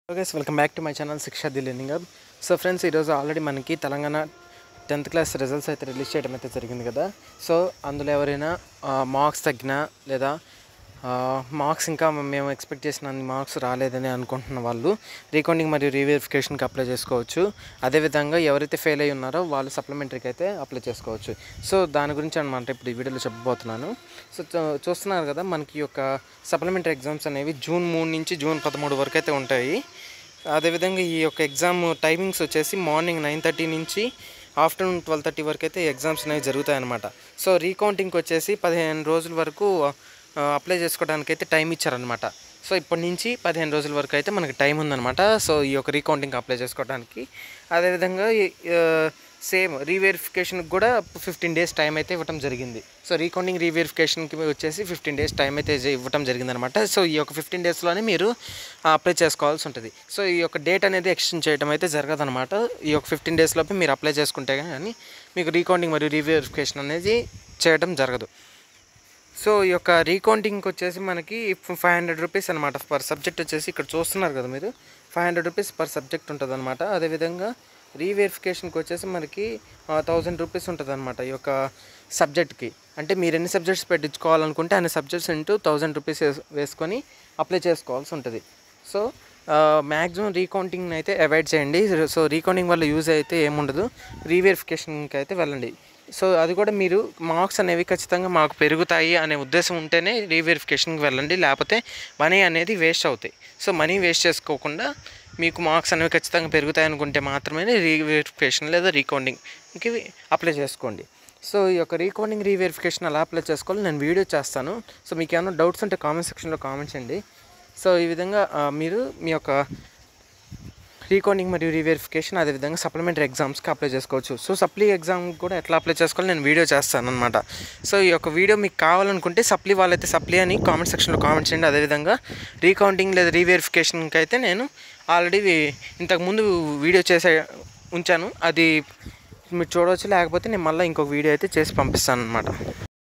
Hello guys, welcome back to my channel Shiksha the Learning Hub. So friends, ఈ రోజు already మనకి Telangana 10th class results అయితే release చేయడం అయితే జరిగింది కదా. సో అందులో ఎవరైనా మార్క్స్ తగ్గినా లేదా మార్క్స్ ఇంకా మేము ఎక్స్పెక్ట్ చేసిన మార్క్స్ రాలేదని అనుకుంటున్న వాళ్ళు రీకౌంటింగ్ మరియు రీవెరిఫికేషన్కి అప్లై చేసుకోవచ్చు. అదేవిధంగా ఎవరైతే ఫెయిల్ అయ్యి ఉన్నారో వాళ్ళు సప్లిమెంటరీకి అయితే అప్లై చేసుకోవచ్చు. సో దాని గురించి అనమాట ఇప్పుడు ఈ వీడియోలో చెప్పబోతున్నాను. సో చూస్తున్నారు కదా, మనకి ఈ యొక్క సప్లిమెంటరీ ఎగ్జామ్స్ అనేవి జూన్ 3 నుంచి జూన్ 13 వరకు అయితే ఉంటాయి. అదేవిధంగా ఈ యొక్క ఎగ్జామ్ టైమింగ్స్ వచ్చేసి మార్నింగ్ 9:30 నుంచి ఆఫ్టర్నూన్ 12:30 వరకు అయితే ఎగ్జామ్స్ అనేవి జరుగుతాయి అన్నమాట. సో రీకౌంటింగ్కి వచ్చేసి 15 రోజుల వరకు అప్లై చేసుకోవడానికి అయితే టైం ఇచ్చారనమాట. సో ఇప్పటి నుంచి 15 రోజుల వరకు అయితే మనకి టైం ఉందన్నమాట. సో ఈ యొక్క రీకౌంటింగ్ అప్లై చేసుకోవడానికి అదేవిధంగా సేమ్ రీవెరిఫికేషన్కి కూడా 15 డేస్ టైం అయితే ఇవ్వడం జరిగింది. సో రీకౌంటింగ్ రీవెరిఫికేషన్కి వచ్చేసి 15 డేస్ టైం అయితే ఇవ్వడం జరిగిందనమాట. సో ఈ యొక్క 15 డేస్లోనే మీరు అప్లై చేసుకోవాల్సి ఉంటుంది. సో ఈ యొక్క డేట్ అనేది ఎక్స్టెండ్ చేయడం అయితే జరగదనమాట. ఈ యొక్క 15 డేస్లోపే మీరు అప్లై చేసుకుంటే కానీ మీకు రీకౌంటింగ్ మరియు రీవెరిఫికేషన్ అనేది చేయడం జరగదు. సో ఈ యొక్క రీకౌంటింగ్కి వచ్చేసి మనకి 500 రూపీస్ అనమాట పర్ సబ్జెక్ట్ వచ్చేసి. ఇక్కడ చూస్తున్నారు కదా మీరు, 500 రూపీస్ పర్ సబ్జెక్ట్ ఉంటుంది అనమాట. అదేవిధంగా రీవెరిఫికేషన్కి వచ్చేసి మనకి 1000 రూపీస్ ఉంటుంది అనమాట ఈ యొక్క సబ్జెక్ట్కి. అంటే మీరు ఎన్ని సబ్జెక్ట్స్ పెట్టించుకోవాలనుకుంటే అన్ని సబ్జెక్ట్స్ ఇంటూ 1000 రూపీస్ వేసుకొని అప్లై చేసుకోవాల్సి ఉంటుంది. సో మ్యాక్సిమం రీకౌంటింగ్ని అయితే అవాయిడ్ చేయండి. సో రీకౌంటింగ్ వల్ల యూజ్ అయితే ఏముండదు, రీవెరిఫికేషన్కి అయితే వెళ్ళండి. సో అది కూడా మీరు మార్క్స్ అనేవి ఖచ్చితంగా మాకు పెరుగుతాయి అనే ఉద్దేశం ఉంటేనే రీవెరిఫికేషన్కి వెళ్ళండి, లేకపోతే మనీ అనేది వేస్ట్ అవుతాయి. సో మనీ వేస్ట్ చేసుకోకుండా మీకు మార్క్స్ అనేవి ఖచ్చితంగా పెరుగుతాయి అనుకుంటే మాత్రమే రీవెరిఫికేషన్ లేదా రీకౌంటింగ్కి అప్లై చేసుకోండి. సో ఈ యొక్క రీకౌంటింగ్ రీవెరిఫికేషన్ ఎలా అప్లై చేసుకోవాలో నేను వీడియో చేస్తాను. సో మీకు ఏమైనా డౌట్స్ ఉంటే కామెంట్ సెక్షన్లో కామెంట్ చేయండి. సో ఈ విధంగా మీరు మీ యొక్క రీకౌంటింగ్ మరియు రీవెరిఫికేషన్ అదేవిధంగా సప్లిమెంటరీ ఎగ్జామ్స్కి అప్లై చేసుకోవచ్చు. సో సప్లీ ఎగ్జామ్ కూడా ఎట్లా అప్లై చేసుకోవాలో నేను వీడియో చేస్తాను అనమాట. సో ఈ యొక్క వీడియో మీకు కావాలనుకుంటే సప్లీ వాళ్ళైతే సప్లీ అని కామెంట్ సెక్షన్లో కామెంట్ చేయండి. అదేవిధంగా రీకౌంటింగ్ లేదా రీవెరిఫికేషన్కి అయితే నేను ఆల్రెడీ ఇంతకుముందు వీడియో చేసే ఉంచాను, అది మీరు చూడవచ్చు. లేకపోతే నేను మళ్ళీ ఇంకొక వీడియో అయితే చేసి పంపిస్తాను అనమాట.